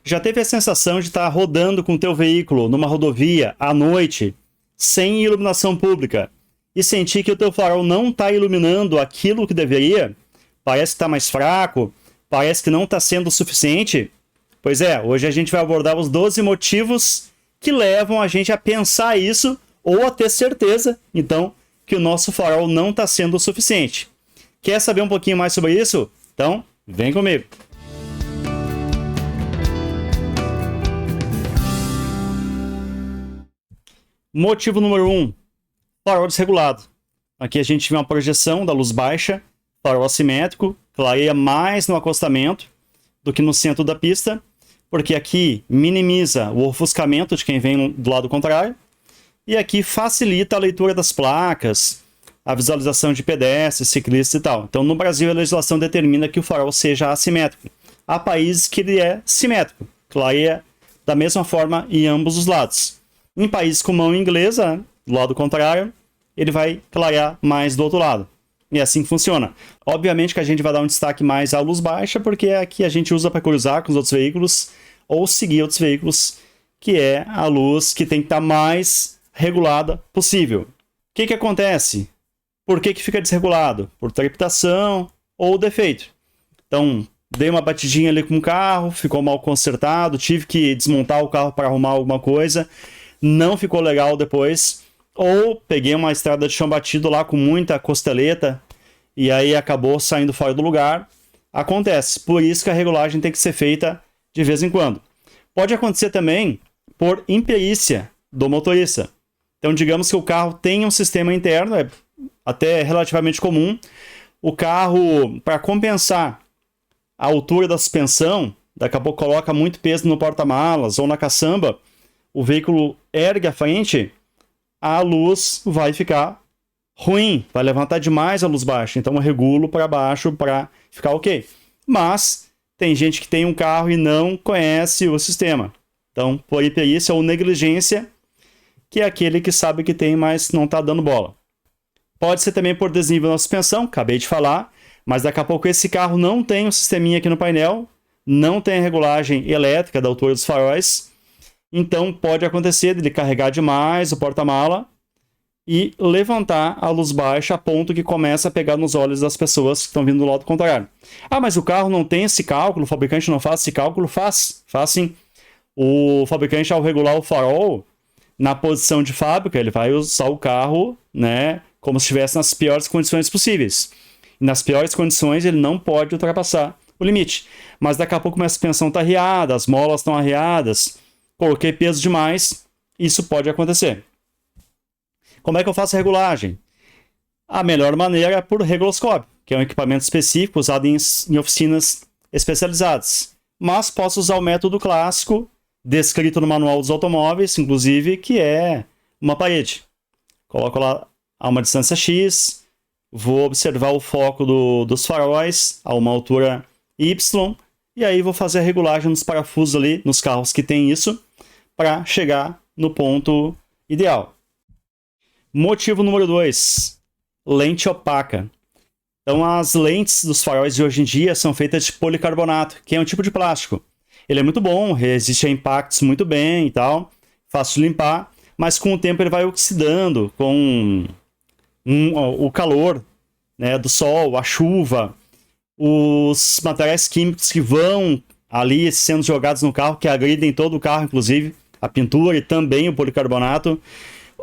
Já teve a sensação de estar rodando com o teu veículo numa rodovia à noite, sem iluminação pública, e sentir que o teu farol não está iluminando aquilo que deveria? Parece que está mais fraco, parece que não está sendo o suficiente? Pois é, hoje a gente vai abordar os 12 motivos que levam a gente a pensar isso ou a ter certeza, então, que o nosso farol não está sendo o suficiente. Quer saber um pouquinho mais sobre isso? Então, vem comigo! Motivo número 1. Farol desregulado. Aqui a gente vê uma projeção da luz baixa, farol assimétrico, clareia mais no acostamento do que no centro da pista, porque aqui minimiza o ofuscamento de quem vem do lado contrário, e aqui facilita a leitura das placas, a visualização de pedestres, ciclistas e tal. Então, no Brasil, a legislação determina que o farol seja assimétrico. Há países que ele é simétrico, clareia da mesma forma em ambos os lados. Em países com mão inglesa, do lado contrário, ele vai clarear mais do outro lado. E assim funciona. Obviamente que a gente vai dar um destaque mais à luz baixa, porque é a que a gente usa para cruzar com os outros veículos ou seguir outros veículos, que é a luz que tem que estar mais regulada possível. O que acontece? Por que fica desregulado? Por trepidação ou defeito. Então, dei uma batidinha ali com o carro, ficou mal consertado, tive que desmontar o carro para arrumar alguma coisa, não ficou legal depois. Ou peguei uma estrada de chão batido lá com muita costeleta e aí acabou saindo fora do lugar. Acontece. Por isso que a regulagem tem que ser feita de vez em quando. Pode acontecer também por imperícia do motorista. Então, digamos que o carro tem um sistema interno, é até relativamente comum. O carro, para compensar a altura da suspensão, daqui a pouco coloca muito peso no porta-malas ou na caçamba, o veículo ergue a frente, a luz vai ficar ruim, vai levantar demais a luz baixa. Então eu regulo para baixo para ficar ok. Mas tem gente que tem um carro e não conhece o sistema. Então, por imperícia ou negligência, que é aquele que sabe que tem, mas não está dando bola. Pode ser também por desnível na suspensão, acabei de falar, mas daqui a pouco esse carro não tem um sisteminha aqui no painel, não tem a regulagem elétrica da altura dos faróis. Então pode acontecer dele carregar demais o porta-mala e levantar a luz baixa a ponto que começa a pegar nos olhos das pessoas que estão vindo do lado contrário. Ah, mas o carro não tem esse cálculo, o fabricante não faz esse cálculo? Faz sim. O fabricante, ao regular o farol na posição de fábrica, ele vai usar o carro, né, como se estivesse nas piores condições possíveis. E nas piores condições ele não pode ultrapassar o limite. Mas daqui a pouco minha suspensão está arriada, as molas estão arriadas, coloquei peso demais, isso pode acontecer. Como é que eu faço a regulagem? A melhor maneira é por reguloscópio, que é um equipamento específico usado em oficinas especializadas. Mas posso usar o método clássico, descrito no manual dos automóveis, inclusive, que é uma parede. Coloco lá a uma distância X, vou observar o foco dos faróis a uma altura Y, e aí vou fazer a regulagem nos parafusos ali, nos carros que tem isso, para chegar no ponto ideal. Motivo número 2, lente opaca. Então as lentes dos faróis de hoje em dia são feitas de policarbonato, que é um tipo de plástico. Ele é muito bom, resiste a impactos muito bem e tal, fácil de limpar, mas com o tempo ele vai oxidando com o calor, né, do sol, a chuva, os materiais químicos que vão ali sendo jogados no carro, que agridem todo o carro, inclusive a pintura e também o policarbonato,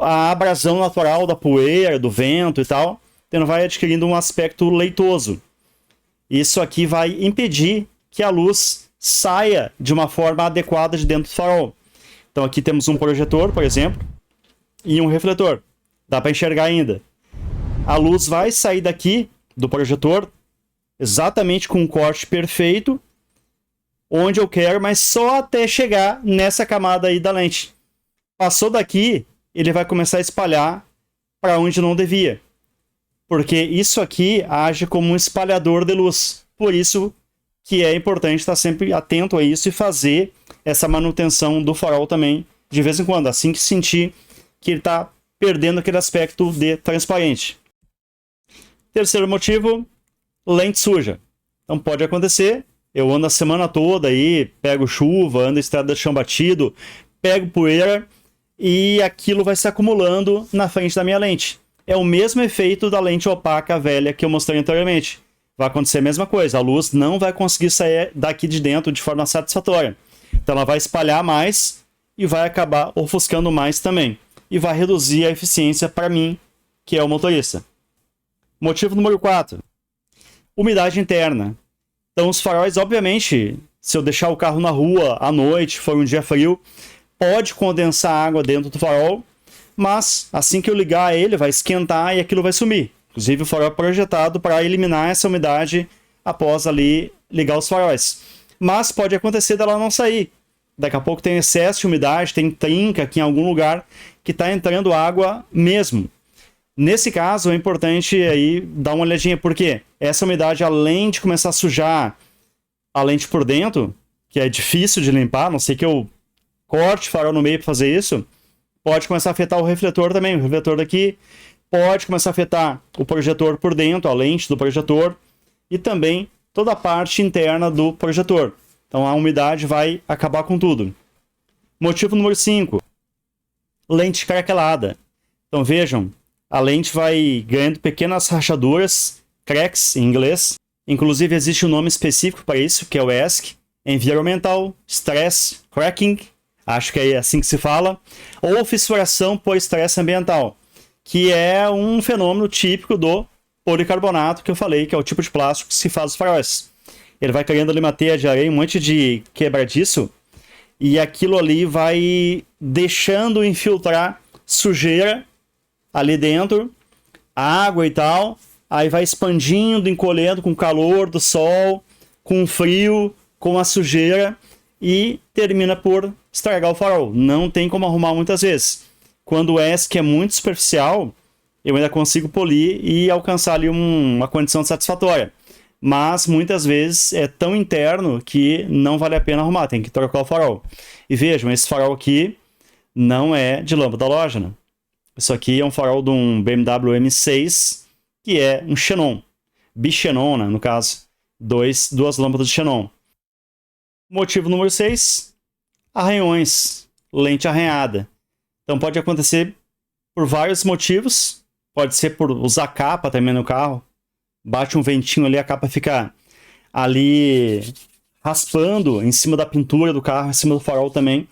a abrasão natural da poeira, do vento e tal, então vai adquirindo um aspecto leitoso. Isso aqui vai impedir que a luz saia de uma forma adequada de dentro do farol. Então aqui temos um projetor, por exemplo, e um refletor. Dá para enxergar ainda. A luz vai sair daqui do projetor exatamente com um corte perfeito, onde eu quero, mas só até chegar nessa camada aí da lente. Passou daqui, ele vai começar a espalhar para onde não devia. Porque isso aqui age como um espalhador de luz. Por isso que é importante estar sempre atento a isso e fazer essa manutenção do farol também de vez em quando, assim que sentir que ele está perdendo aquele aspecto de transparente. Terceiro motivo, lente suja. Então pode acontecer eu ando a semana toda aí, pego chuva, ando estrada de chão batido, pego poeira e aquilo vai se acumulando na frente da minha lente. É o mesmo efeito da lente opaca velha que eu mostrei anteriormente. Vai acontecer a mesma coisa, a luz não vai conseguir sair daqui de dentro de forma satisfatória. Então ela vai espalhar mais e vai acabar ofuscando mais também. E vai reduzir a eficiência para mim, que é o motorista. Motivo número 4. Umidade interna. Então os faróis, obviamente, se eu deixar o carro na rua à noite, for um dia frio, pode condensar água dentro do farol, mas assim que eu ligar ele, vai esquentar e aquilo vai sumir. Inclusive o farol é projetado para eliminar essa umidade após ali ligar os faróis. Mas pode acontecer dela não sair. Daqui a pouco tem excesso de umidade, tem trinca aqui em algum lugar que está entrando água mesmo. Nesse caso é importante aí dar uma olhadinha, porque essa umidade, além de começar a sujar a lente por dentro, que é difícil de limpar, a não sei que eu corte o farol no meio para fazer isso, pode começar a afetar o refletor também. O refletor daqui pode começar a afetar o projetor por dentro, a lente do projetor, e também toda a parte interna do projetor. Então a umidade vai acabar com tudo. Motivo número 5. Lente craquelada. Então vejam, a lente vai ganhando pequenas rachaduras, cracks em inglês. Inclusive existe um nome específico para isso, que é o ESC, Environmental Stress Cracking, acho que é assim que se fala, ou fissuração por estresse ambiental, que é um fenômeno típico do policarbonato que eu falei, que é o tipo de plástico que se faz os faróis. Ele vai criando ali uma teia de areia, um monte de quebradiço, e aquilo ali vai deixando infiltrar sujeira ali dentro, água e tal, aí vai expandindo, encolhendo com o calor do sol, com o frio, com a sujeira, e termina por estragar o farol. Não tem como arrumar muitas vezes. Quando o ESC é muito superficial, eu ainda consigo polir e alcançar ali uma condição satisfatória. Mas muitas vezes é tão interno que não vale a pena arrumar, tem que trocar o farol. E vejam, esse farol aqui não é de lâmpada halógena. Isso aqui é um farol de um BMW M6, que é um xenon. Bixenon, né, no caso. Duas lâmpadas de xenon. Motivo número 6. Arranhões. Lente arranhada. Então pode acontecer por vários motivos. Pode ser por usar capa também no carro. Bate um ventinho ali, a capa fica ali raspando em cima da pintura do carro, em cima do farol também.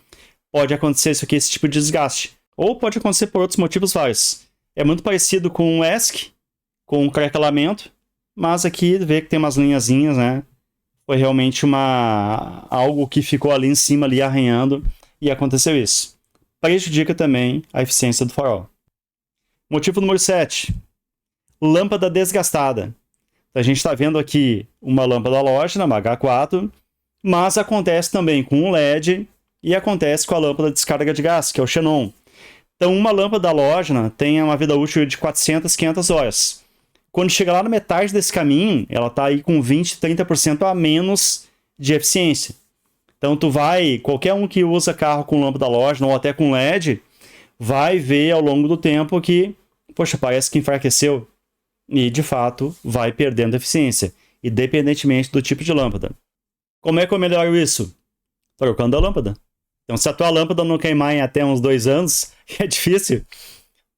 Pode acontecer isso aqui, esse tipo de desgaste. Ou pode acontecer por outros motivos vários. É muito parecido com o ESC, com o craquelamento, mas aqui vê que tem umas linhazinhas, né? Foi realmente algo que ficou ali em cima, ali arranhando, e aconteceu isso. Prejudica também a eficiência do farol. Motivo número 7. Lâmpada desgastada. A gente está vendo aqui uma lâmpada halógena, uma H4, mas acontece também com um LED e acontece com a lâmpada de descarga de gás, que é o xenon. Então, uma lâmpada halógena tem uma vida útil de 400, 500 horas. Quando chega lá na metade desse caminho, ela está aí com 20, 30% a menos de eficiência. Então, qualquer um que usa carro com lâmpada halógena ou até com LED, vai ver ao longo do tempo que, poxa, parece que enfraqueceu. E, de fato, vai perdendo eficiência, independentemente do tipo de lâmpada. Como é que eu melhoro isso? Trocando a lâmpada. Então, se a tua lâmpada não queimar em até uns 2 anos, que é difícil,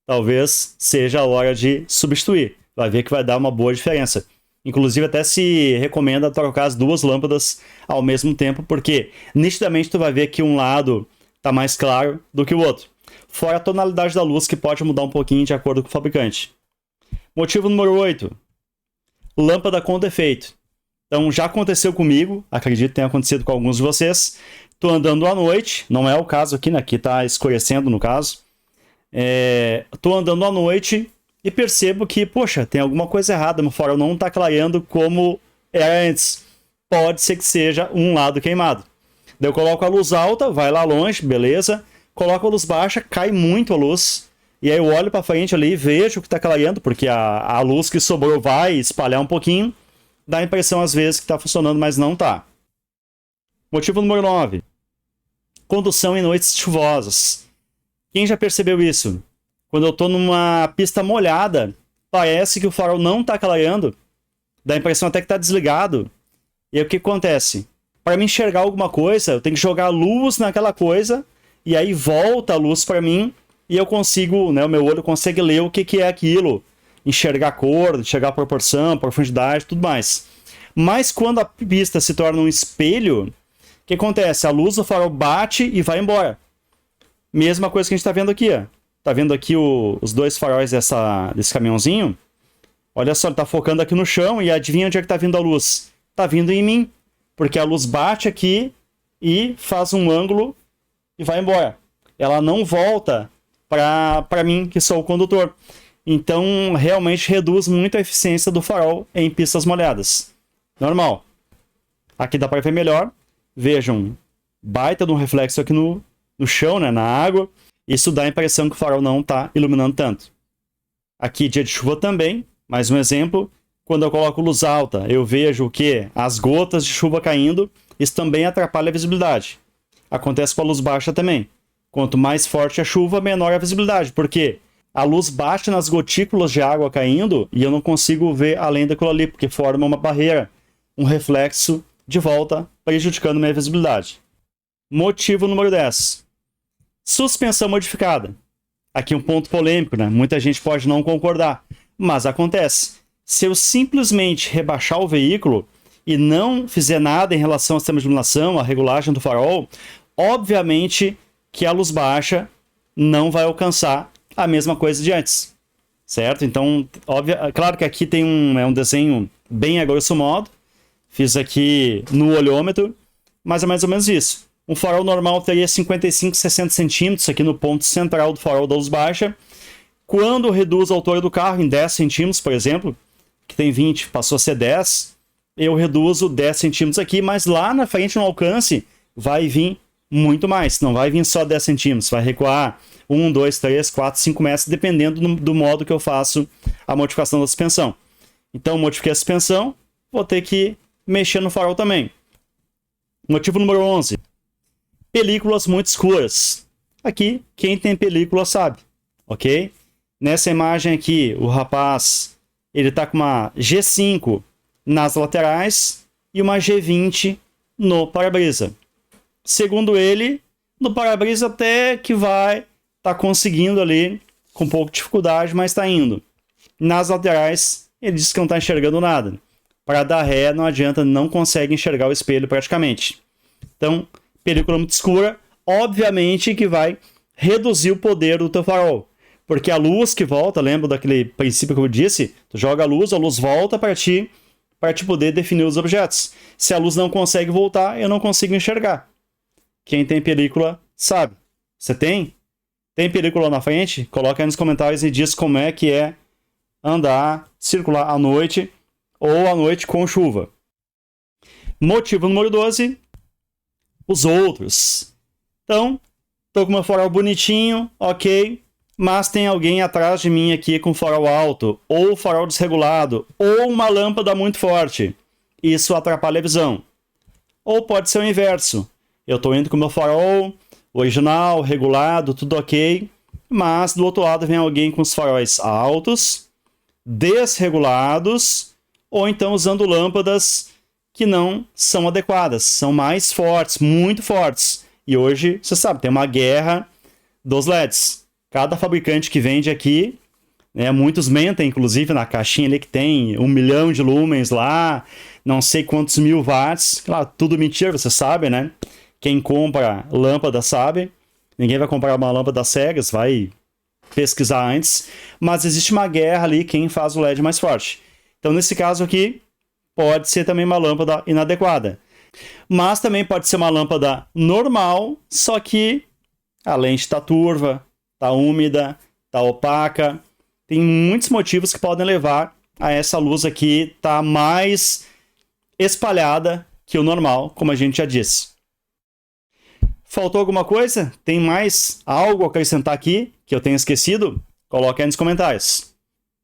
talvez seja a hora de substituir. Vai ver que vai dar uma boa diferença. Inclusive, até se recomenda trocar as 2 lâmpadas ao mesmo tempo, porque nitidamente tu vai ver que um lado está mais claro do que o outro. Fora a tonalidade da luz, que pode mudar um pouquinho de acordo com o fabricante. Motivo número 8. Lâmpada com defeito. Então, já aconteceu comigo, acredito que tenha acontecido com alguns de vocês. Estou andando à noite, não é o caso aqui, né? Aqui está escurecendo no caso. Estou andando à noite e percebo que, poxa, tem alguma coisa errada, meu farol não está clareando como era antes. Pode ser que seja um lado queimado. Daí eu coloco a luz alta, vai lá longe, beleza. Coloco a luz baixa, cai muito a luz. E aí eu olho para frente ali e vejo que está clareando, porque a luz que sobrou vai espalhar um pouquinho. Dá a impressão às vezes que está funcionando, mas não está. Motivo número 9. Condução em noites chuvosas. Quem já percebeu isso? Quando eu estou numa pista molhada, parece que o farol não está clareando. Dá a impressão até que está desligado. E aí o que acontece? Para me enxergar alguma coisa, eu tenho que jogar luz naquela coisa, e aí volta a luz para mim, e eu consigo, né, o meu olho consegue ler o que é aquilo, enxergar a cor, enxergar a proporção, profundidade, tudo mais. Mas quando a pista se torna um espelho, o que acontece? A luz do farol bate e vai embora. Mesma coisa que a gente está vendo aqui, ó. Tá vendo aqui os dois faróis desse caminhãozinho? Olha só, ele está focando aqui no chão, e adivinha onde é que está vindo a luz? Está vindo em mim. Porque a luz bate aqui e faz um ângulo e vai embora. Ela não volta para mim, que sou o condutor. Então, realmente reduz muito a eficiência do farol em pistas molhadas. Normal. Aqui dá para ver melhor. Vejam, baita de um reflexo aqui no chão, né, na água. Isso dá a impressão que o farol não está iluminando tanto. Aqui, dia de chuva também. Mais um exemplo. Quando eu coloco luz alta, eu vejo o quê? As gotas de chuva caindo. Isso também atrapalha a visibilidade. Acontece com a luz baixa também. Quanto mais forte a chuva, menor a visibilidade. Por quê? A luz bate nas gotículas de água caindo e eu não consigo ver além daquilo ali, porque forma uma barreira, um reflexo de volta, prejudicando minha visibilidade. Motivo número 10. Suspensão modificada. Aqui um ponto polêmico, né? Muita gente pode não concordar, mas acontece. Se eu simplesmente rebaixar o veículo e não fizer nada em relação ao sistema de iluminação, à regulagem do farol, obviamente que a luz baixa não vai alcançar a mesma coisa de antes, certo? Então, claro que aqui tem um desenho bem a grosso modo, fiz aqui no olhômetro, mas é mais ou menos isso. Um farol normal teria 55, 60 centímetros aqui no ponto central do farol da luz baixa. Quando eu reduzo a altura do carro em 10 centímetros, por exemplo, que tem 20, passou a ser 10, eu reduzo 10 centímetros aqui, mas lá na frente no alcance vai vir muito mais, não vai vir só 10 centímetros, vai recuar 1, 2, 3, 4, 5 metros, dependendo do modo que eu faço a modificação da suspensão. Então, modifiquei a suspensão, vou ter que mexer no farol também. Motivo número 11. Películas muito escuras. Aqui, quem tem película sabe, ok? Nessa imagem aqui, o rapaz ele está com uma G5 nas laterais e uma G20 no para-brisa. Segundo ele, no para-brisa até que vai estar conseguindo ali, com um pouco de dificuldade, mas está indo. Nas laterais, ele diz que não está enxergando nada. Para dar ré, não adianta, não consegue enxergar o espelho praticamente. Então, película muito escura, obviamente que vai reduzir o poder do teu farol. Porque a luz que volta, lembra daquele princípio que eu disse? Tu joga a luz volta para te poder definir os objetos. Se a luz não consegue voltar, eu não consigo enxergar. Quem tem película sabe. Você tem? Tem película na frente? Coloca aí nos comentários e diz como é que é andar, circular à noite ou à noite com chuva. Motivo número 12. Os outros. Então, tô com meu farol bonitinho, ok. Mas tem alguém atrás de mim aqui com farol alto, ou farol desregulado, ou uma lâmpada muito forte. Isso atrapalha a visão. Ou pode ser o inverso. Eu estou indo com o meu farol original, regulado, tudo ok, mas do outro lado vem alguém com os faróis altos, desregulados, ou então usando lâmpadas que não são adequadas, são mais fortes, muito fortes. E hoje, você sabe, tem uma guerra dos LEDs. Cada fabricante que vende aqui, né, muitos mentem, inclusive, na caixinha ali que tem 1 milhão de lumens lá, não sei quantos mil watts. Claro, tudo mentira, você sabe, né? Quem compra lâmpada sabe. Ninguém vai comprar uma lâmpada cegas, vai pesquisar antes. Mas existe uma guerra ali, quem faz o LED mais forte. Então, nesse caso aqui, pode ser também uma lâmpada inadequada. Mas também pode ser uma lâmpada normal, só que a lente está turva, está úmida, está opaca. Tem muitos motivos que podem levar a essa luz aqui estar mais espalhada que o normal, como a gente já disse. Faltou alguma coisa? Tem mais algo a acrescentar aqui que eu tenha esquecido? Coloque aí nos comentários.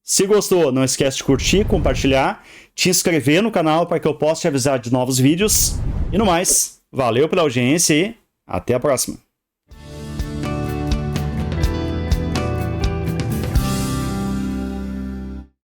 Se gostou, não esquece de curtir, compartilhar, te inscrever no canal para que eu possa te avisar de novos vídeos. E no mais, valeu pela audiência e até a próxima.